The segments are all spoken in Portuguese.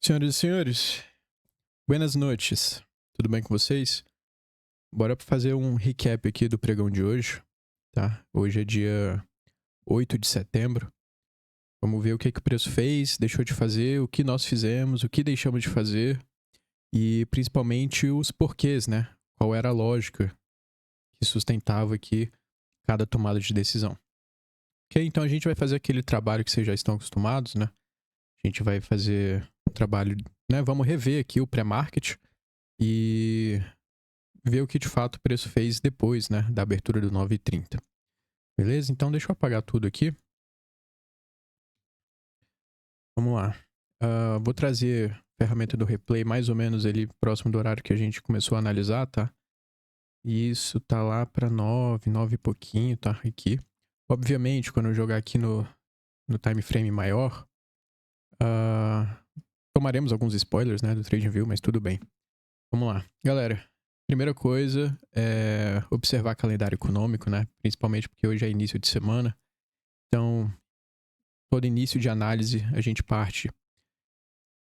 Senhoras e senhores, buenas noites. Tudo bem com vocês? Bora fazer um recap aqui do pregão de hoje, tá? Hoje é dia 8 de setembro. Vamos ver o que o preço fez, deixou de fazer, o que nós fizemos, o que deixamos de fazer e principalmente os porquês, né? Qual era a lógica que sustentava aqui cada tomada de decisão. Ok? Então a gente vai fazer aquele trabalho que vocês já estão acostumados, né? A gente vai fazer um trabalho, né? Vamos rever aqui o pré-market e ver o que de fato o preço fez depois, né, da abertura do 9,30. Beleza? Então deixa eu apagar tudo aqui. Vamos lá. Vou trazer a ferramenta do replay mais ou menos ali próximo do horário que a gente começou a analisar, tá? E isso tá lá para 9 e pouquinho, tá? Aqui. Obviamente, quando eu jogar aqui no time frame maior, ah, tomaremos alguns spoilers, né, do TradingView, mas tudo bem. Vamos lá. Galera, primeira coisa é observar calendário econômico, né? Principalmente porque hoje é início de semana. Então, todo início de análise a gente parte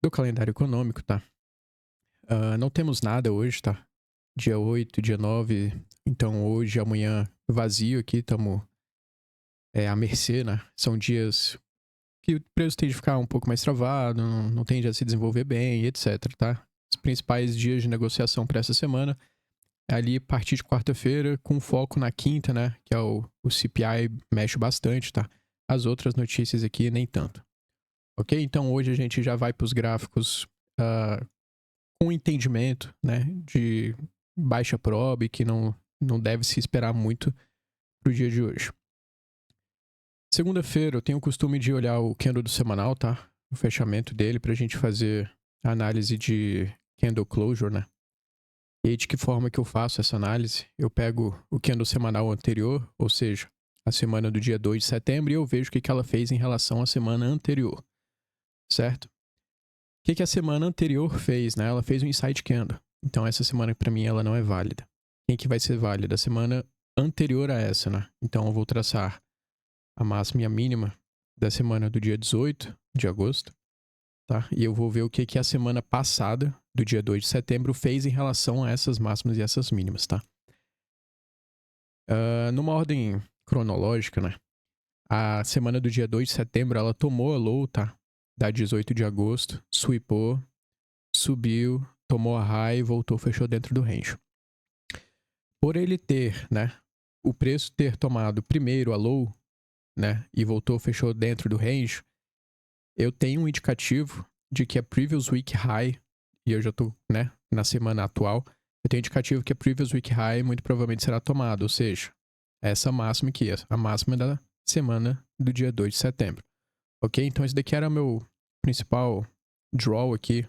do calendário econômico, tá? Não temos nada hoje, tá? Dia 8, dia 9. Então, hoje, amanhã, vazio aqui. Estamos à mercê, né? São dias que o preço tende a ficar um pouco mais travado, não tende a se desenvolver bem, etc, tá? Os principais dias de negociação para essa semana ali a partir de quarta-feira, com foco na quinta, né? Que é o CPI mexe bastante, tá? As outras notícias aqui, nem tanto. Ok? Então hoje a gente já vai para os gráficos com entendimento, né? De baixa probe, que não deve se esperar muito pro dia de hoje. Segunda-feira eu tenho o costume de olhar o candle do semanal, tá? O fechamento dele pra gente fazer a análise de candle closure, né? E aí, de que forma que eu faço essa análise? Eu pego o candle semanal anterior, ou seja, a semana do dia 2 de setembro, e eu vejo o que ela fez em relação à semana anterior, certo? O que a semana anterior fez, né? Ela fez um inside candle. Então, essa semana, para mim, ela não é válida. Quem que vai ser válida? A semana anterior a essa, né? Então, eu vou traçar a máxima e a mínima da semana do dia 18 de agosto, tá? E eu vou ver o que a semana passada, do dia 2 de setembro, fez em relação a essas máximas e essas mínimas, tá? Numa ordem cronológica, né? A semana do dia 2 de setembro, ela tomou a low, tá? Da 18 de agosto, sweepou, subiu, tomou a high e voltou, fechou dentro do range. Por ele ter, né? O preço ter tomado primeiro a low, né? E voltou, fechou dentro do range, eu tenho um indicativo de que a previous week high, e eu já tô, né? Na semana atual, eu tenho indicativo que a previous week high muito provavelmente será tomada, ou seja, essa máxima aqui, a máxima da semana do dia 2 de setembro. Ok? Então esse daqui era o meu principal draw aqui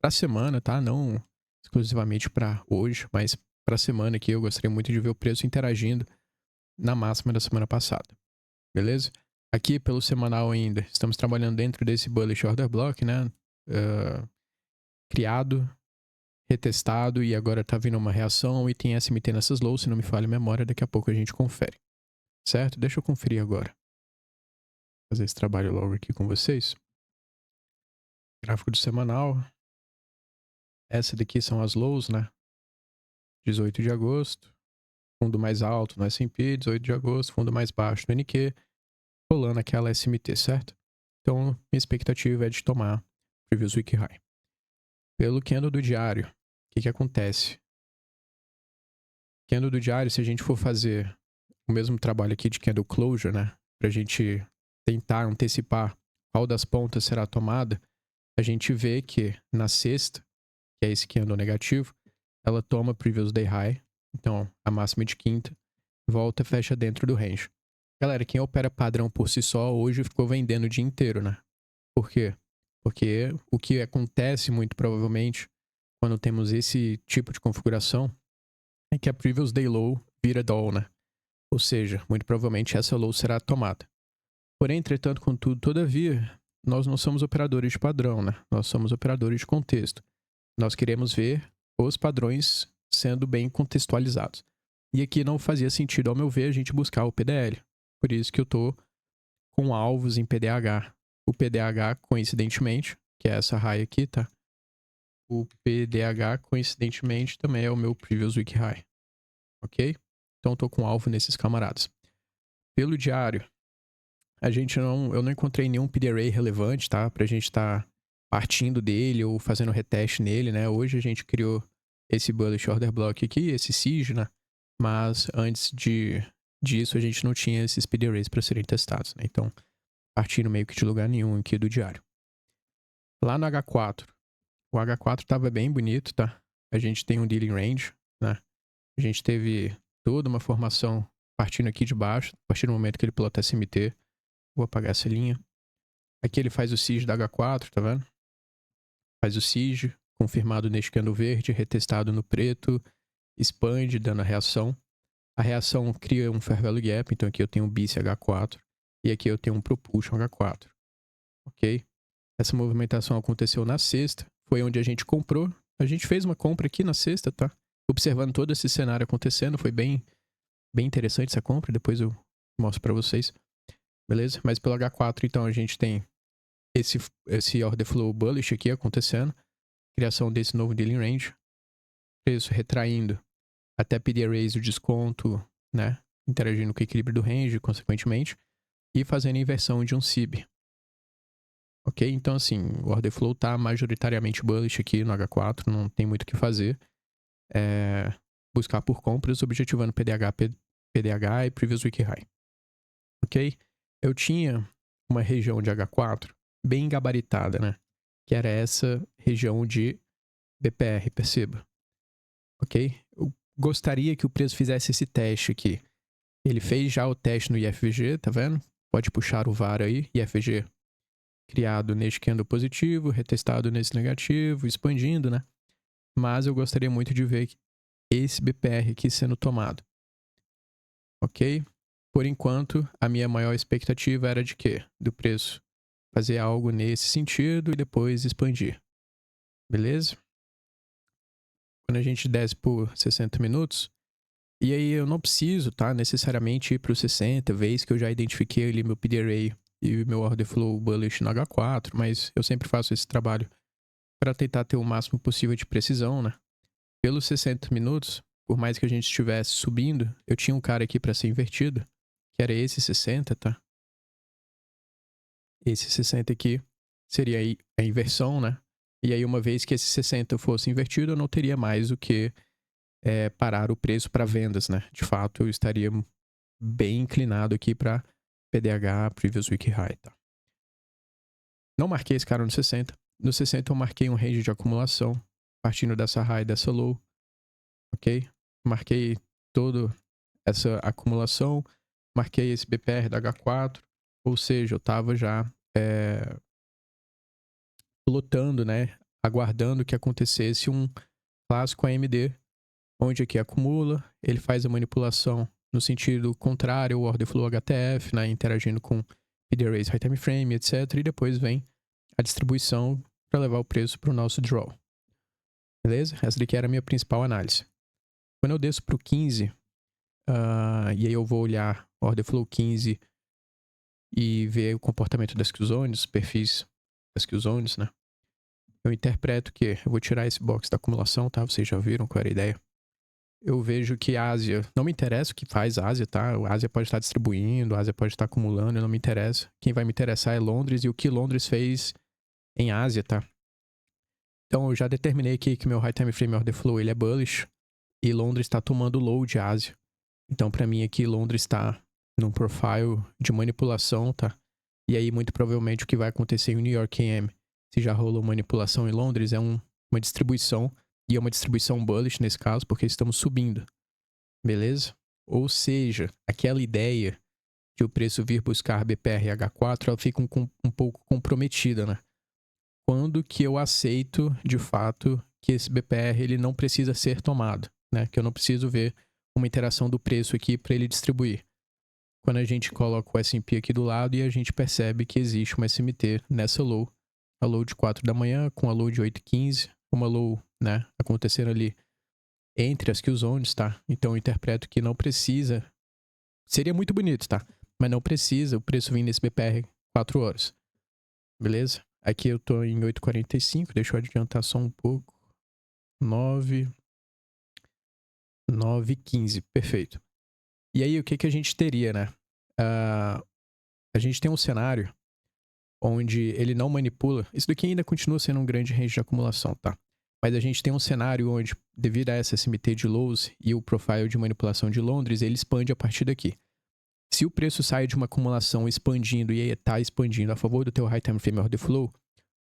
pra semana, tá? Não exclusivamente para hoje, mas pra semana aqui eu gostaria muito de ver o preço interagindo na máxima da semana passada. Beleza? Aqui pelo semanal ainda, estamos trabalhando dentro desse bullish order block, né? Criado, retestado e agora tá vindo uma reação e tem SMT nessas lows, se não me falha a memória, daqui a pouco a gente confere. Certo? Deixa eu conferir agora. Fazer esse trabalho logo aqui com vocês. Gráfico do semanal. Essa daqui são as lows, né? 18 de agosto. Fundo mais alto no S&P. 18 de agosto. Fundo mais baixo no NQ. Rolando aquela SMT, certo? Então, minha expectativa é de tomar Previous Week High. Pelo candle do diário, o que acontece? Candle do diário, se a gente for fazer o mesmo trabalho aqui de candle closure, né? Pra gente tentar antecipar qual das pontas será tomada, a gente vê que na sexta, que é esse candle negativo, ela toma Previous Day High, então a máxima de quinta, volta e fecha dentro do range. Galera, quem opera padrão por si só, hoje ficou vendendo o dia inteiro, né? Por quê? Porque o que acontece muito provavelmente quando temos esse tipo de configuração é que a Previous Day Low vira Doll, né? Ou seja, muito provavelmente essa low será tomada. Porém, entretanto, contudo, todavia, nós não somos operadores de padrão, né? Nós somos operadores de contexto. Nós queremos ver os padrões sendo bem contextualizados. E aqui não fazia sentido, ao meu ver, a gente buscar o PDL. Por isso que eu estou com alvos em PDH. O PDH, coincidentemente, que é essa high aqui, tá? O PDH, coincidentemente, também é o meu Previous Week High, ok? Então tô com alvo nesses camaradas. Pelo diário, eu não encontrei nenhum PD Array relevante, tá? Pra gente tá partindo dele ou fazendo reteste nele, né? Hoje a gente criou esse Bullish Order Block aqui, esse Siege, né? Mas antes disso a gente não tinha esses PD Arrays para serem testados, né? Então, partindo meio que de lugar nenhum aqui do diário. Lá no H4, o H4 tava bem bonito, tá? A gente tem um Dealing Range, né? A gente teve toda uma formação partindo aqui de baixo, a partir do momento que ele plota SMT. Vou apagar essa linha. Aqui ele faz o siege da H4, tá vendo? Faz o siege, confirmado neste candle verde, retestado no preto, expande, dando a reação. A reação cria um Fair Value Gap, então aqui eu tenho um BIS H4 e aqui eu tenho um Propulsion H4, ok? Essa movimentação aconteceu na sexta, foi onde a gente comprou. A gente fez uma compra aqui na sexta, tá? Observando todo esse cenário acontecendo, foi bem interessante essa compra, depois eu mostro pra vocês, beleza? Mas pelo H4, então, a gente tem esse order flow bullish aqui acontecendo, criação desse novo dealing range, preço retraindo até pedir raise o desconto, né, interagindo com o equilíbrio do range, consequentemente, e fazendo a inversão de um SIB. Ok? Então, assim, o order flow tá majoritariamente bullish aqui no H4, não tem muito o que fazer. Buscar por compras, objetivando PDH e Previous Week High. Ok? Eu tinha uma região de H4 bem gabaritada, né? Que era essa região de BPR, perceba. Ok? Eu gostaria que o preço fizesse esse teste aqui. Ele fez já o teste no IFVG, tá vendo? Pode puxar o VAR aí, IFVG criado neste candle positivo, retestado nesse negativo, expandindo, né? Mas eu gostaria muito de ver esse BPR aqui sendo tomado. Ok? Por enquanto, a minha maior expectativa era de quê? Do preço fazer algo nesse sentido e depois expandir. Beleza? Quando a gente desce por 60 minutos, e aí eu não preciso, tá, necessariamente ir para os 60, vez que eu já identifiquei ali meu PD Array e meu Order Flow Bullish no H4, mas eu sempre faço esse trabalho para tentar ter o máximo possível de precisão, né? Pelos 60 minutos, por mais que a gente estivesse subindo, eu tinha um cara aqui para ser invertido, que era esse 60, tá? Esse 60 aqui seria a inversão, né? E aí, uma vez que esse 60 fosse invertido, eu não teria mais o que parar o preço para vendas, né? De fato, eu estaria bem inclinado aqui para PDH, Previous Week High, tá? Não marquei esse cara no 60. No 60 eu marquei um range de acumulação, partindo dessa high e dessa low, ok? Marquei toda essa acumulação, marquei esse BPR da H4, ou seja, eu estava já lotando, né? Aguardando que acontecesse um clássico AMD, onde aqui acumula, ele faz a manipulação no sentido contrário, o order flow HTF, né? Interagindo com PD Arrays, High Time Frame, etc. E depois vem a distribuição para levar o preço para o nosso draw. Beleza? Essa daqui era a minha principal análise. Quando eu desço para o 15, e aí eu vou olhar order flow 15 e ver o comportamento das Qzones, os perfis das Qzones, né? Eu interpreto que, eu vou tirar esse box da acumulação, tá? Vocês já viram qual era a ideia. Eu vejo que a Ásia, não me interessa o que faz a Ásia, tá? A Ásia pode estar distribuindo, a Ásia pode estar acumulando, não me interessa. Quem vai me interessar é Londres e o que Londres fez em Ásia, tá? Então eu já determinei aqui que meu High Time Frame Order Flow ele é bullish e Londres está tomando low de Ásia. Então para mim aqui Londres está num profile de manipulação, tá? E aí muito provavelmente o que vai acontecer em New York AM, se já rolou manipulação em Londres, é uma distribuição, e é uma distribuição bullish nesse caso, porque estamos subindo. Beleza? Ou seja, aquela ideia de o preço vir buscar BPR H4, ela fica um pouco comprometida, né? Quando que eu aceito, de fato, que esse BPR ele não precisa ser tomado, né? Que eu não preciso ver uma interação do preço aqui para ele distribuir. Quando a gente coloca o S&P aqui do lado e a gente percebe que existe uma SMT nessa low, a low de 4 da manhã com a low de 8h15, uma low, né, acontecendo ali entre as Qzones, tá? Então eu interpreto que não precisa, seria muito bonito, tá? Mas não precisa o preço vir nesse BPR 4 horas, beleza? Aqui eu tô em 8,45, deixa eu adiantar só um pouco. 9,15, perfeito. E aí, o que que a gente teria, né? A gente tem um cenário onde ele não manipula. Isso daqui ainda continua sendo um grande range de acumulação, tá? Mas a gente tem um cenário onde, devido a essa SMT de lows e o profile de manipulação de Londres, ele expande a partir daqui. Se o preço sai de uma acumulação expandindo e está expandindo a favor do teu high time frame order flow,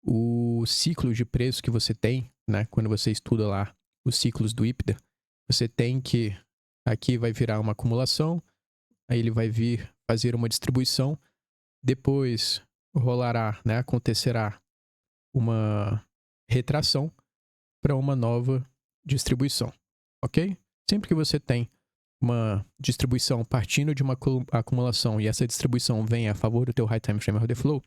o ciclo de preço que você tem, né, quando você estuda lá os ciclos do IPDA, você tem que aqui vai virar uma acumulação, aí ele vai vir fazer uma distribuição, depois rolará, né, acontecerá uma retração para uma nova distribuição, ok? Sempre que você tem uma distribuição partindo de uma acumulação e essa distribuição vem a favor do teu high time frame order flow,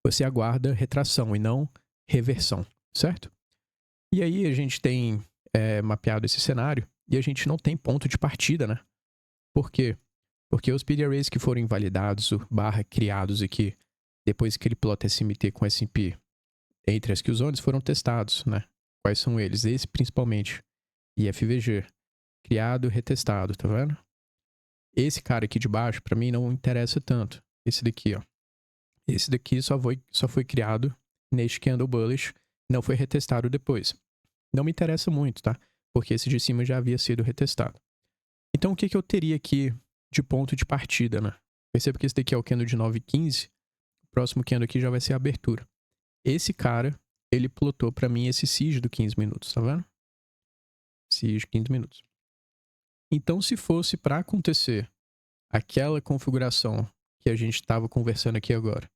você aguarda retração e não reversão, certo? E aí a gente tem mapeado esse cenário e a gente não tem ponto de partida, né? Por quê? Porque os PD arrays que foram invalidados, criados aqui, depois que ele plota SMT com SMP entre as Q-zones, foram testados, né? Quais são eles? Esse principalmente. IFVG. Criado, retestado, tá vendo? Esse cara aqui de baixo, pra mim, não interessa tanto. Esse daqui, ó. Esse daqui só foi criado neste candle bullish, não foi retestado depois. Não me interessa muito, tá? Porque esse de cima já havia sido retestado. Então, o que que eu teria aqui de ponto de partida, né? Perceba que esse daqui é o candle de 9,15. O próximo candle aqui já vai ser a abertura. Esse cara, ele plotou pra mim esse SIG do 15 minutos, tá vendo? SIG 15 minutos. Então, se fosse para acontecer aquela configuração que a gente estava conversando aqui agora,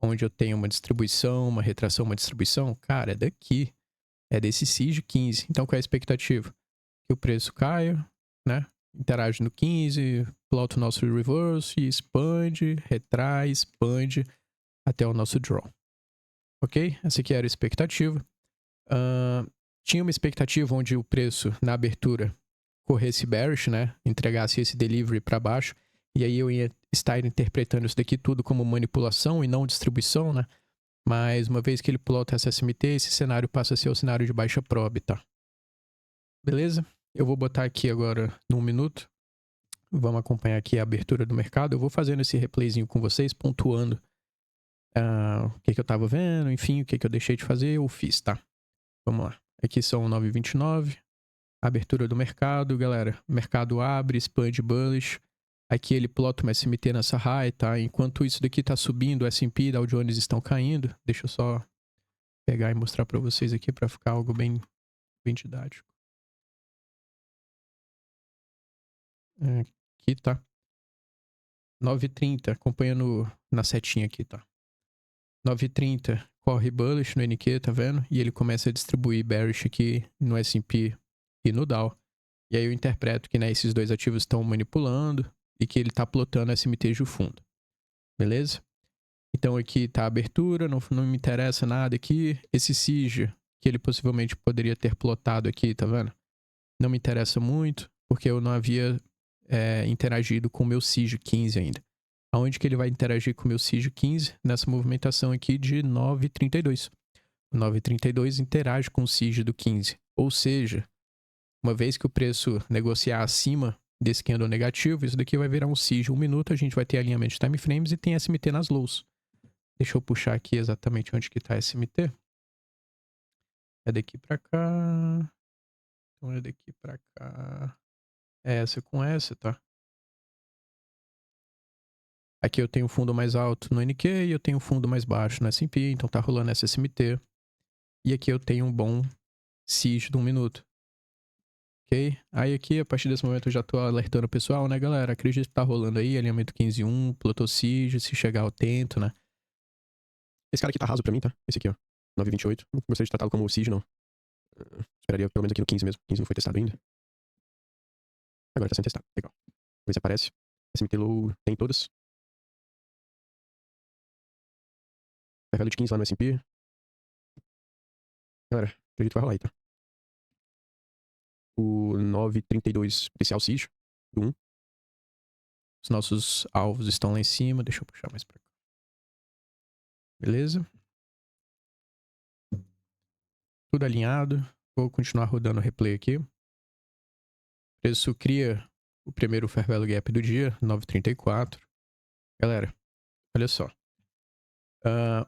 onde eu tenho uma distribuição, uma retração, uma distribuição, cara, é daqui. É desse SIG 15. Então, qual é a expectativa? Que o preço caia, né? Interage no 15, plota o nosso reverse e expande, retrai, expande até o nosso draw. Ok? Essa aqui era a expectativa. Tinha uma expectativa onde o preço na abertura corresse bearish, né? Entregasse esse delivery para baixo. E aí eu ia estar interpretando isso daqui tudo como manipulação e não distribuição, né? Mas uma vez que ele plota essa SMT, esse cenário passa a ser o cenário de baixa probe, tá? Beleza? Eu vou botar aqui agora num minuto. Vamos acompanhar aqui a abertura do mercado. Eu vou fazendo esse replayzinho com vocês, pontuando o que eu tava vendo, enfim, o que eu deixei de fazer, eu fiz, tá? Vamos lá. Aqui são 9,29. Abertura do mercado, galera. Mercado abre, expande bullish. Aqui ele plota uma SMT nessa high, tá? Enquanto isso daqui tá subindo, o S&P e Dow Jones estão caindo. Deixa eu só pegar e mostrar para vocês aqui para ficar algo bem didático. Aqui tá 9,30, acompanhando na setinha aqui, tá? 9,30 corre bullish no NQ, tá vendo? E ele começa a distribuir bearish aqui no S&P e no Dow. E aí eu interpreto que, né, esses dois ativos estão manipulando e que ele tá plotando SMT de fundo. Beleza? Então aqui tá a abertura, não me interessa nada aqui. Esse SIG, que ele possivelmente poderia ter plotado aqui, tá vendo? Não me interessa muito, porque eu não havia interagido com o meu SIG 15 ainda. Aonde que ele vai interagir com o meu SIG 15? Nessa movimentação aqui de 9,32. O 9,32 interage com o SIG do 15. Ou seja, uma vez que o preço negociar acima desse candle negativo, isso daqui vai virar um SIG 1 minuto, a gente vai ter alinhamento de time frames e tem SMT nas lows. Deixa eu puxar aqui exatamente onde que tá SMT. É daqui pra cá. Então é daqui pra cá. É essa com essa, tá? Aqui eu tenho fundo mais alto no NQ e eu tenho fundo mais baixo no S&P, então tá rolando essa SMT. E aqui eu tenho um bom SIG de 1 minuto. Ok? Aí aqui, a partir desse momento, eu já tô alertando o pessoal, né, galera? Acredito que tá rolando aí, alinhamento 15.1, plotou SIG, se chegar eu tento, né? Esse cara aqui tá raso pra mim, tá? Esse aqui, ó. 9,28. Não gostaria de tratá-lo como SIG, não. Esperaria pelo menos aqui no 15 mesmo. 15 não foi testado ainda. Agora tá sendo testado. Legal. Vamos ver se aparece. SMT low tem todas. Vai de 15 lá no S&P. Galera, acredito que vai rolar aí, tá? O 9,32 potencial SIG do 1. Os nossos alvos estão lá em cima. Deixa eu puxar mais pra cá. Beleza? tudo alinhado. Vou continuar rodando o replay aqui. O preço cria o primeiro Fair Value Gap do dia, 9,34. Galera, olha só.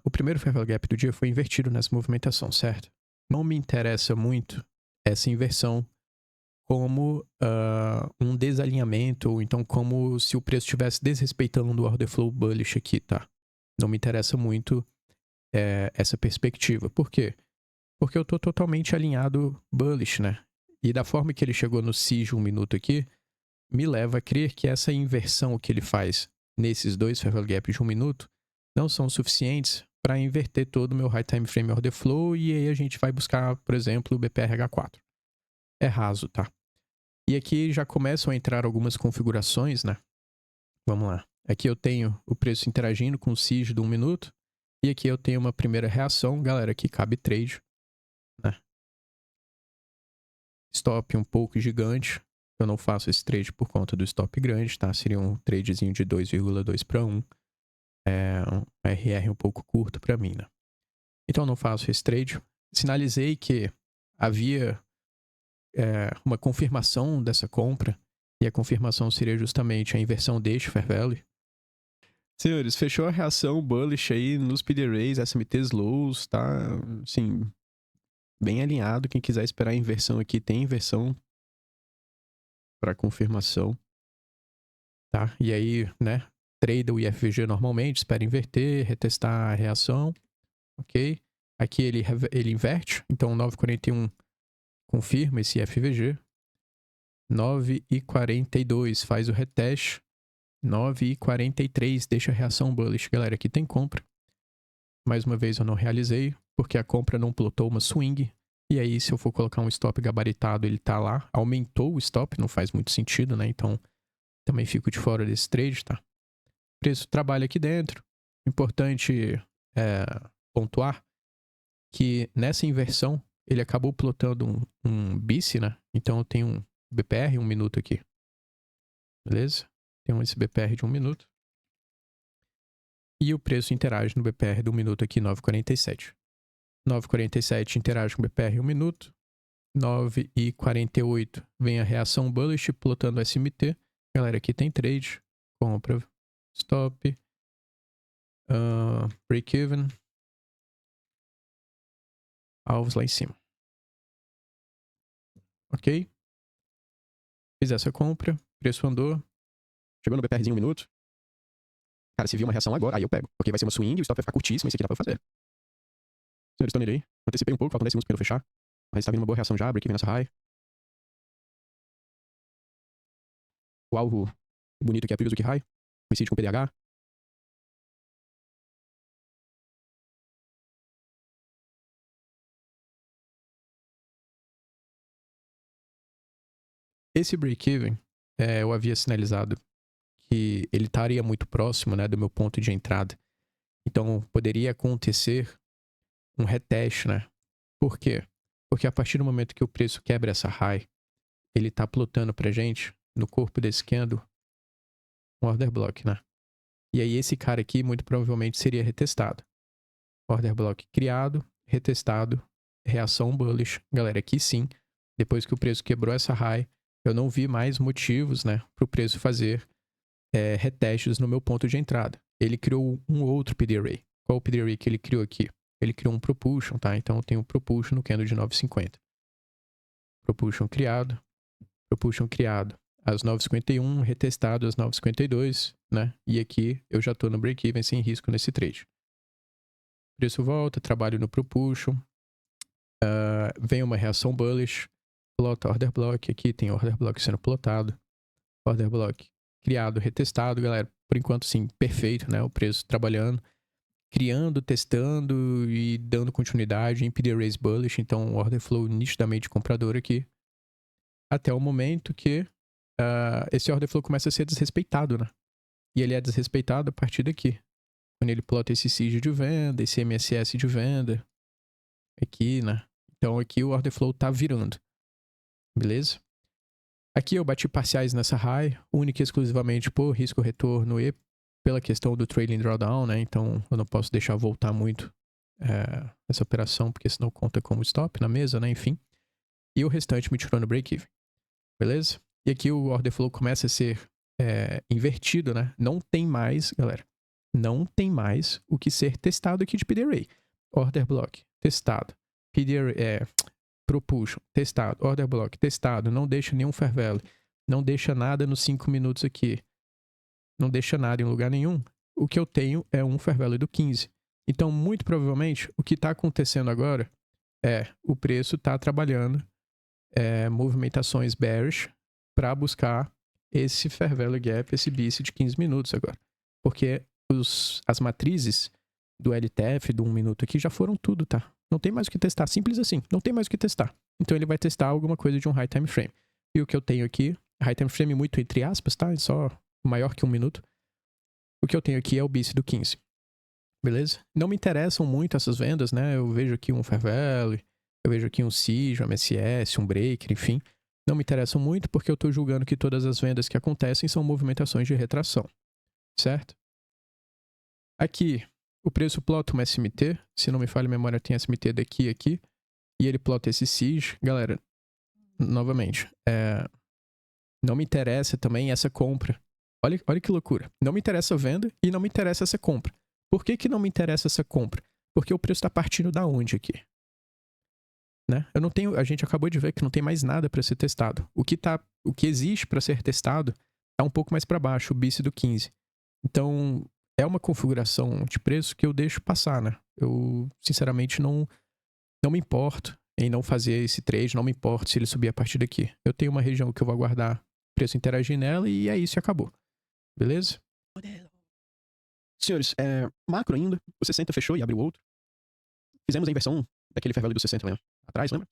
O primeiro Fair Value Gap do dia foi invertido nessa movimentação, certo? Não me interessa muito essa inversão como um desalinhamento, ou então como se o preço estivesse desrespeitando o order flow bullish aqui, tá? Não me interessa muito essa perspectiva. Por quê? Porque eu tô totalmente alinhado bullish, né? E da forma que ele chegou no SIG 1 minuto aqui, me leva a crer que essa inversão que ele faz nesses dois Fair Value Gaps de 1 minuto não são suficientes para inverter todo o meu High Time Frame Order Flow, e aí a gente vai buscar, por exemplo, o BPRH4. É raso, tá? E aqui já começam a entrar algumas configurações, né? Vamos lá. Aqui eu tenho o preço interagindo com o SIG do 1 minuto, e aqui eu tenho uma primeira reação, galera, aqui cabe trade, né? Stop um pouco gigante. Eu não faço esse trade por conta do stop grande, tá? Seria um tradezinho de 2,2 para 1. Um RR um pouco curto para mim, né? Então eu não faço esse trade. Sinalizei que havia uma confirmação dessa compra, e a confirmação seria justamente a inversão deste Fair Value. Senhores, fechou a reação bullish aí nos PD Rays, SMTs lows, tá? Assim, bem alinhado. Quem quiser esperar a inversão aqui, tem inversão para confirmação, tá? E aí, né, trade o IFVG normalmente, espera inverter, retestar a reação, ok? Aqui ele inverte, então 9,41 confirma esse IFVG, 9,42 faz o reteste, 9,43 deixa a reação bullish. Galera, aqui tem compra. Mais uma vez eu não realizei, porque a compra não plotou uma swing. E aí, se eu for colocar um stop gabaritado, ele tá lá. Aumentou o stop, não faz muito sentido, né? Então, também fico de fora desse trade, tá? O preço trabalha aqui dentro. Importante pontuar que nessa inversão, ele acabou plotando um BIC, né? Então, eu tenho um BPR 1 minuto aqui. Beleza? Tem esse BPR de 1 minuto. E o preço interage no BPR do 1 minuto aqui, 9,47. 9,47 interage com o BPR 1 minuto. 9,48 vem a reação bullish, plotando SMT. Galera, aqui tem trade. Compra, stop, break-even. Alvos lá em cima. Ok? Fiz essa compra. Preço andou. Chegou no BPRzinho 1 minuto. Cara, se vir uma reação agora, aí eu pego. Porque vai ser uma swing, o stop vai ficar curtíssimo, esse aqui dá pra eu fazer. Senhores, estão nele aí. Antecipei um pouco, faltam 10 segundos pra eu fechar. Mas tá vindo uma boa reação já, break-even nessa high. O alvo bonito aqui é Previous Week High. Coincide com o PDH. Esse break-even, eu havia sinalizado que ele estaria muito próximo, né, do meu ponto de entrada. Então, poderia acontecer um reteste, né? Por quê? Porque a partir do momento que o preço quebra essa high, ele tá plotando pra gente, no corpo desse candle, um order block, né? E aí esse cara aqui, muito provavelmente, seria retestado. Order block criado, retestado, reação bullish. Galera, aqui sim, depois que o preço quebrou essa high, eu não vi mais motivos, né, para o preço fazer retestes no meu ponto de entrada. Ele criou um outro PD Array. Qual o PD Array que ele criou aqui? Ele criou um Propulsion, tá? Então eu tenho um Propulsion no candle de 9,50. Propulsion criado às 9,51, retestado às 9,52, né? E aqui eu já estou no break-even sem risco nesse trade. Preço volta, trabalho no Propulsion, vem uma reação bullish, plota order block, aqui tem order block sendo plotado, order block criado, retestado, galera, por enquanto sim, perfeito, né, o preço trabalhando, criando, testando e dando continuidade em PD Raise bullish, então order flow nitidamente comprador aqui, até o momento que esse order flow começa a ser desrespeitado, né, e ele é desrespeitado a partir daqui, quando ele plota esse SIG de venda, esse MSS de venda, aqui, né, então aqui o order flow tá virando. Beleza? Aqui eu bati parciais nessa high, única e exclusivamente por risco-retorno e pela questão do trailing drawdown, né? Então eu não posso deixar voltar muito essa operação, porque senão conta como stop na mesa, né? Enfim. E o restante me tirou no break-even. Beleza? E aqui o order flow começa a ser invertido, né? Não tem mais, galera, não tem mais o que ser testado aqui de PD Array. Order block, testado. PD Array, propulsion, testado. Order block, testado. Não deixa nenhum fair value. Não deixa nada nos 5 minutos aqui. Não deixa nada em lugar nenhum. O que eu tenho é um fair value do 15. Então, muito provavelmente, o que está acontecendo agora é o preço está trabalhando movimentações bearish para buscar esse fair value gap, esse BIS de 15 minutos agora. Porque as matrizes do LTF, do 1 minuto aqui, já foram tudo, tá? Não tem mais o que testar. Simples assim. Não tem mais o que testar. Então ele vai testar alguma coisa de um high time frame. E o que eu tenho aqui, high time frame muito entre aspas, tá? É só maior que 1 minuto. O que eu tenho aqui é o BIS do 15. Beleza? Não me interessam muito essas vendas, né? Eu vejo aqui um fair value, eu vejo aqui um SIG, um MSS, um breaker, enfim. Não me interessam muito porque eu estou julgando que todas as vendas que acontecem são movimentações de retração. Certo? Aqui, o preço plota uma SMT. Se não me falha a memória, tem SMT daqui e aqui. E ele plota esse SIG. Galera, novamente, não me interessa também essa compra. Olha que loucura. Não me interessa a venda e não me interessa essa compra. Por que não me interessa essa compra? Porque o preço está partindo da onde aqui? Né? Eu não tenho, a gente acabou de ver que não tem mais nada para ser testado. O que existe para ser testado está um pouco mais para baixo, o BIS do 15. Então, é uma configuração de preço que eu deixo passar, né? Eu, sinceramente, não me importo em não fazer esse trade, não me importo se ele subir a partir daqui. Eu tenho uma região que eu vou aguardar preço interagir nela e é isso e acabou. Beleza? Senhores, macro ainda, o 60 fechou e abriu outro. Fizemos a inversão daquele fair value do 60 lá atrás, lembra?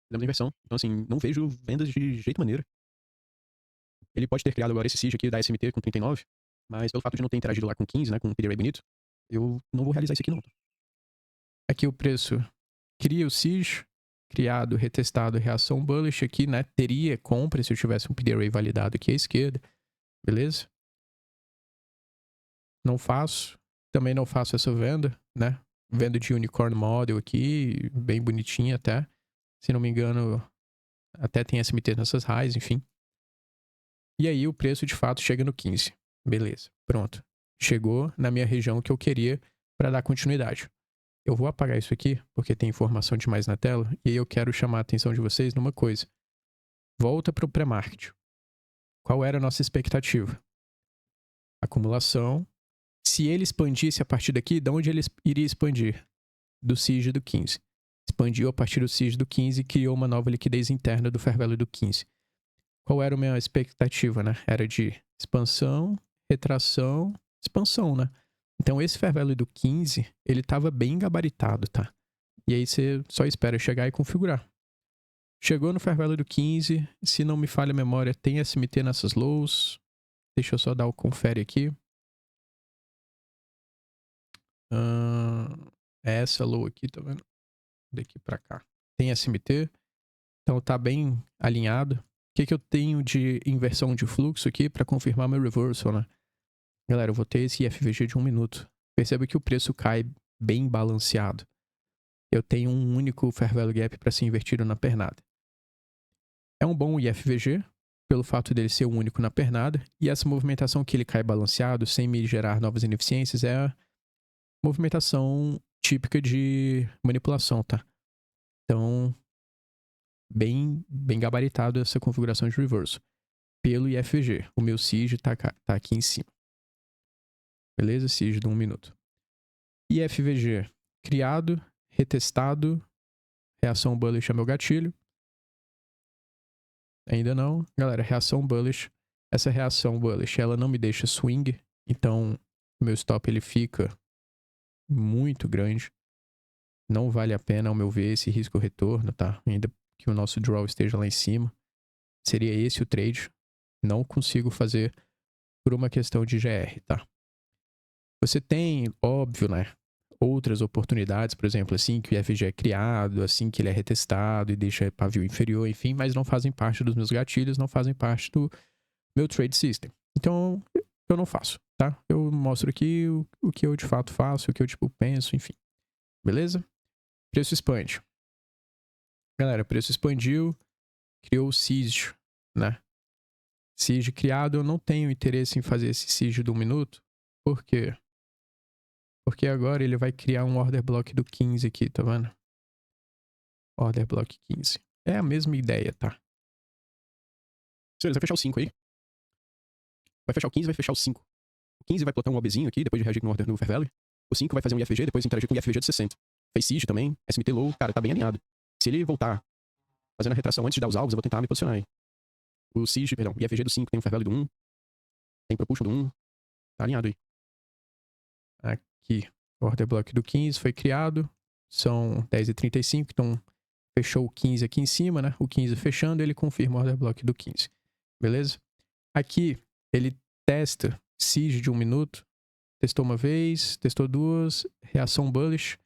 Fizemos a inversão. Então, assim, não vejo vendas de jeito maneira. Ele pode ter criado agora esse SIG aqui da SMT com 39, mas pelo fato de não ter interagido lá com 15, né, com um PD Array bonito, eu não vou realizar isso aqui não. Aqui o preço cria o SIG, criado, retestado, reação bullish aqui, né? Teria compra se eu tivesse um PD Array validado aqui à esquerda. Beleza? Não faço. Também não faço essa venda, né? Venda de Unicorn Model aqui, bem bonitinha até. Se não me engano, até tem SMT nessas highs, enfim. E aí o preço de fato chega no 15. Beleza, pronto. Chegou na minha região que eu queria para dar continuidade. Eu vou apagar isso aqui, porque tem informação demais na tela, e aí eu quero chamar a atenção de vocês numa coisa. Volta para o pré-market. Qual era a nossa expectativa? Acumulação. Se ele expandisse a partir daqui, de onde ele iria expandir? Do SIG do 15. Expandiu a partir do SIG do 15 e criou uma nova liquidez interna do fair value do 15. Qual era a minha expectativa, né? Era de expansão, retração, expansão, né? Então esse fair value do 15, ele estava bem gabaritado, tá? E aí você só espera chegar e configurar. Chegou no fair value do 15, se não me falha a memória, tem SMT nessas lows. Deixa eu só dar o confere aqui. É essa low aqui, tá vendo? Daqui pra cá. Tem SMT, então tá bem alinhado. O que eu tenho de inversão de fluxo aqui para confirmar meu reversal, né? Galera, eu vou ter esse IFVG de 1 minuto. Perceba que o preço cai bem balanceado. Eu tenho um único fair value gap para ser invertido na pernada. É um bom IFVG, pelo fato dele ser o único na pernada, e essa movimentação que ele cai balanceado, sem me gerar novas ineficiências, é a movimentação típica de manipulação, tá? Então, bem gabaritado essa configuração de reverso. Pelo IFVG. O meu SIG tá aqui em cima. Beleza? SIG de 1 minuto. IFVG criado, retestado, reação bullish é meu gatilho. Ainda não. Galera, reação bullish. Essa reação bullish, ela não me deixa swing, então meu stop ele fica muito grande. Não vale a pena, ao meu ver, esse risco retorno, tá? Ainda que o nosso draw esteja lá em cima. Seria esse o trade. Não consigo fazer por uma questão de GR, tá? Você tem, óbvio, né? Outras oportunidades, por exemplo, assim que o IFG é criado, assim que ele é retestado e deixa pavio inferior, enfim, mas não fazem parte dos meus gatilhos, não fazem parte do meu trade system. Então, eu não faço, tá? Eu mostro aqui o que eu de fato faço, o que eu, tipo, penso, enfim. beleza? Preço expande. Galera, preço expandiu, criou o siege, né? Siege criado, eu não tenho interesse em fazer esse siege do 1 minuto. Por quê? Porque agora ele vai criar um order block do 15 aqui, tá vendo? Order block 15. É a mesma ideia, tá? Senhores, vai fechar o 5 aí. Vai fechar o 15 vai fechar o 5. O 15 vai plotar um OBzinho aqui, depois de reagir no order no Fair Value. O 5 vai fazer um IFG, depois interagir com o IFG do 60. Fez siege também, SMT low, cara, tá bem alinhado. Se ele voltar fazendo a retração antes de dar os alvos, eu vou tentar me posicionar aí. O siege, perdão, o IFG do 5 tem um Fair Value do 1. Tem propulsion do 1. Tá alinhado aí. Aqui, o order block do 15 foi criado. São 10h35, então fechou o 15 aqui em cima, né? O 15 fechando, ele confirma o order block do 15. Beleza? Aqui, ele testa siege de 1 minuto. Testou uma vez, testou duas, reação bullish.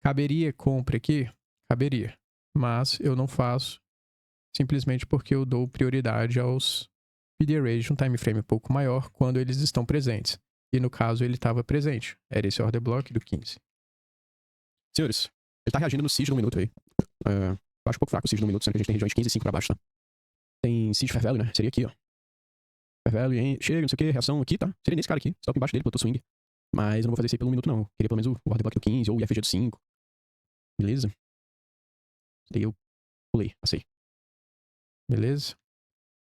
Caberia compra aqui? Caberia. Mas eu não faço, simplesmente porque eu dou prioridade aos PD arrays de um time frame um pouco maior quando eles estão presentes. E no caso ele estava presente. Era esse order block do 15. Senhores, ele tá reagindo no siege no minuto aí. Eu acho um pouco fraco o siege no minuto, sendo que a gente tem regiões 15 e 5 pra baixo, tá? Tem siege Fair Value, né? Seria aqui, ó. Fair Value, chega, não sei o que, reação aqui, tá? Seria nesse cara aqui. Stop embaixo dele, botou swing. Mas eu não vou fazer isso aí pelo 1 minuto, não. Eu queria pelo menos o order block do 15 ou o IFG do 5. Beleza? Daí eu pulei, passei. Beleza?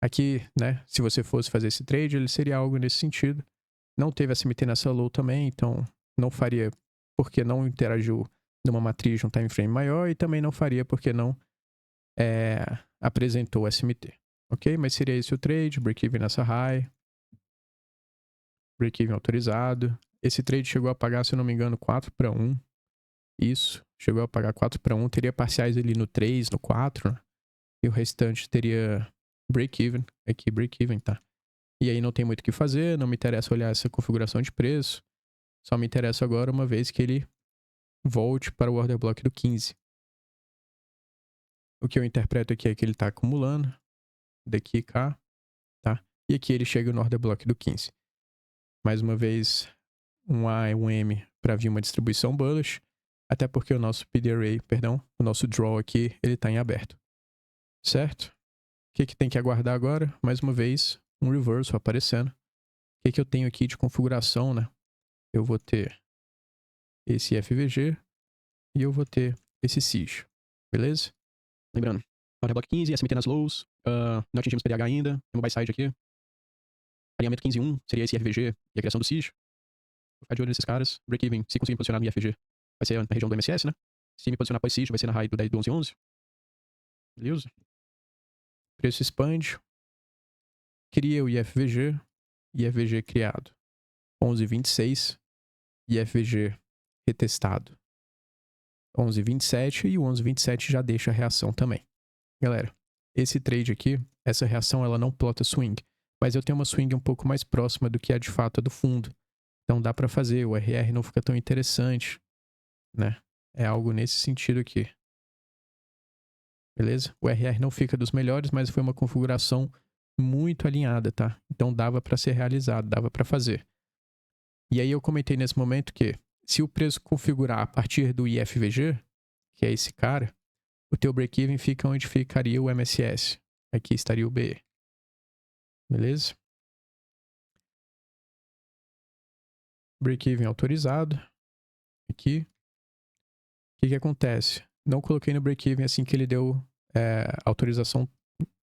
Aqui, né, se você fosse fazer esse trade, ele seria algo nesse sentido. Não teve SMT nessa low também, então não faria porque não interagiu numa matriz de um time frame maior e também não faria porque não apresentou SMT. Ok? Mas seria esse o trade, break-even nessa high. Break-even autorizado. Esse trade chegou a pagar, se eu não me engano, 4-1. Isso, chegou a pagar 4-1. Teria parciais ali no 3, no 4, né? E o restante teria break-even. Aqui, break-even, tá? E aí não tem muito o que fazer, não me interessa olhar essa configuração de preço. Só me interessa agora uma vez que ele volte para o order block do 15. O que eu interpreto aqui é que ele está acumulando. Daqui cá, tá? E aqui ele chega no order block do 15. Mais uma vez, um A e um M para vir uma distribuição bullish. Até porque o nosso PD array, perdão, o nosso draw aqui, ele está em aberto. Certo? O que tem que aguardar agora? Mais uma vez, um reversal aparecendo. O que eu tenho aqui de configuração, né? Eu vou ter esse FVG e eu vou ter esse siege. Beleza? Lembrando, order block 15, SMT nas lows. Não atingimos PDH ainda. Tem um buy side aqui. Alinhamento 15-1 seria esse FVG e a criação do siege. Vou ficar de olho nesses caras. Break-even, se conseguir posicionar no IFG, vai ser na região do MSS, né? Se me posicionar após siege, vai ser na high do 10 do 11-11. Beleza? Preço expande. Cria o IFVG. IFVG criado. 11,26. IFVG retestado. 11,27 e o 11,27 já deixa a reação também. Galera, esse trade aqui, essa reação ela não plota swing, mas eu tenho uma swing um pouco mais próxima do que a de fato do fundo. Então dá para fazer, o RR não fica tão interessante, né? É algo nesse sentido aqui. Beleza? O RR não fica dos melhores, mas foi uma configuração muito alinhada, tá? Então dava para ser realizado, dava para fazer. E aí eu comentei nesse momento que se o preço configurar a partir do IFVG, que é esse cara, o teu break-even fica onde ficaria o MSS. Aqui estaria o BE. Beleza? Break-even autorizado. Aqui. O que acontece? Não coloquei no break-even assim que ele deu autorização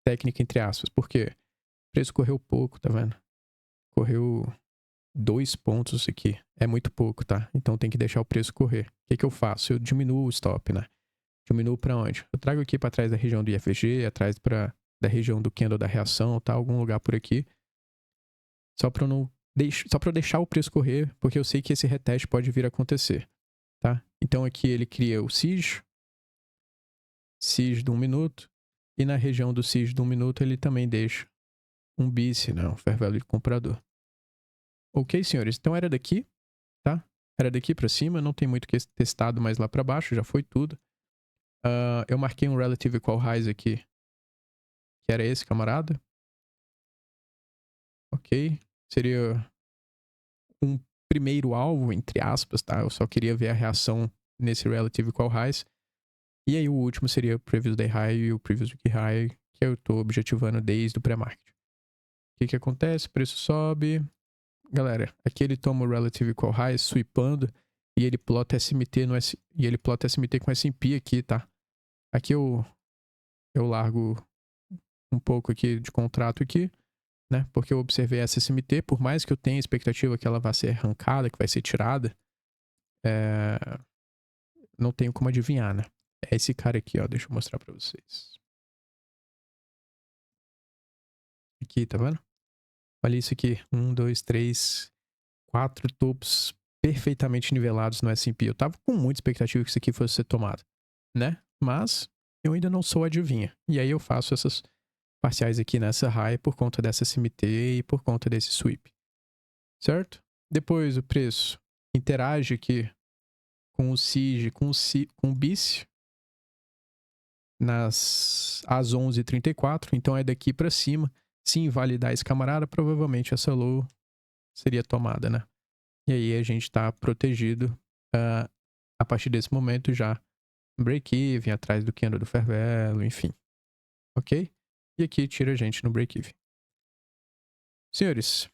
técnica, entre aspas. Por quê? O preço correu pouco, tá vendo? Correu 2 pontos aqui. É muito pouco, tá? Então tem que deixar o preço correr. O que eu faço? Eu diminuo o stop, né? Diminuo para onde? Eu trago aqui para trás da região do IFG, atrás da região do candle da reação, tá? Algum lugar por aqui. Só para eu deixar o preço correr, porque eu sei que esse reteste pode vir a acontecer, tá? Então aqui ele cria o siege de 1 minuto, e na região do siege de 1 minuto ele também deixa um BIS, né? Um fair value de comprador. Ok, senhores? Então era daqui, tá? Era daqui para cima, não tem muito que testado mais lá para baixo, já foi tudo. Eu marquei um Relative Equal Highs aqui, que era esse camarada. Ok. Seria um primeiro alvo, entre aspas, tá? Eu só queria ver a reação nesse Relative Equal Highs. E aí o último seria o Previous Day High e o Previous Week High, que eu estou objetivando desde o pré-market. O que acontece? O preço sobe. Galera, aqui ele toma o Relative Equal Highs, sweepando, e ele plota SMT e ele plota SMT com S&P aqui, tá? Aqui eu largo um pouco aqui de contrato aqui, né? Porque eu observei essa SMT, por mais que eu tenha expectativa que ela vá ser arrancada, que vai ser tirada, não tenho como adivinhar, né? É esse cara aqui, ó. Deixa eu mostrar pra vocês. Aqui, tá vendo? Olha isso aqui. 1, 2, 3, 4 topos perfeitamente nivelados no S&P. Eu tava com muita expectativa que isso aqui fosse ser tomado, né? Mas eu ainda não sou adivinha. E aí eu faço essas parciais aqui nessa high por conta dessa SMT e por conta desse sweep. Certo? Depois o preço interage aqui com o SIG, com o BIS às 11h34. Então é daqui para cima. Se invalidar esse camarada, provavelmente essa low seria tomada, né? E aí a gente está protegido a partir desse momento já break-even, atrás do candle do fair value, enfim. Ok? E aqui tira a gente no break-even. Senhores,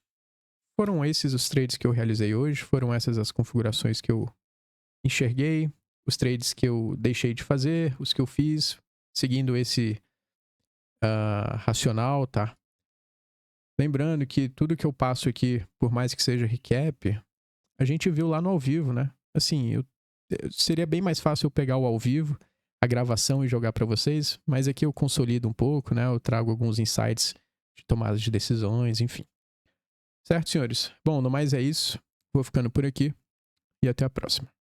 foram esses os trades que eu realizei hoje, foram essas as configurações que eu enxerguei, os trades que eu deixei de fazer, os que eu fiz, seguindo esse racional, tá? Lembrando que tudo que eu passo aqui, por mais que seja recap, a gente viu lá no ao vivo, né? Assim, seria bem mais fácil eu pegar o ao vivo, a gravação e jogar para vocês, mas aqui eu consolido um pouco, né? Eu trago alguns insights de tomada de decisões, enfim. Certo, senhores? Bom, no mais é isso. Vou ficando por aqui e até a próxima.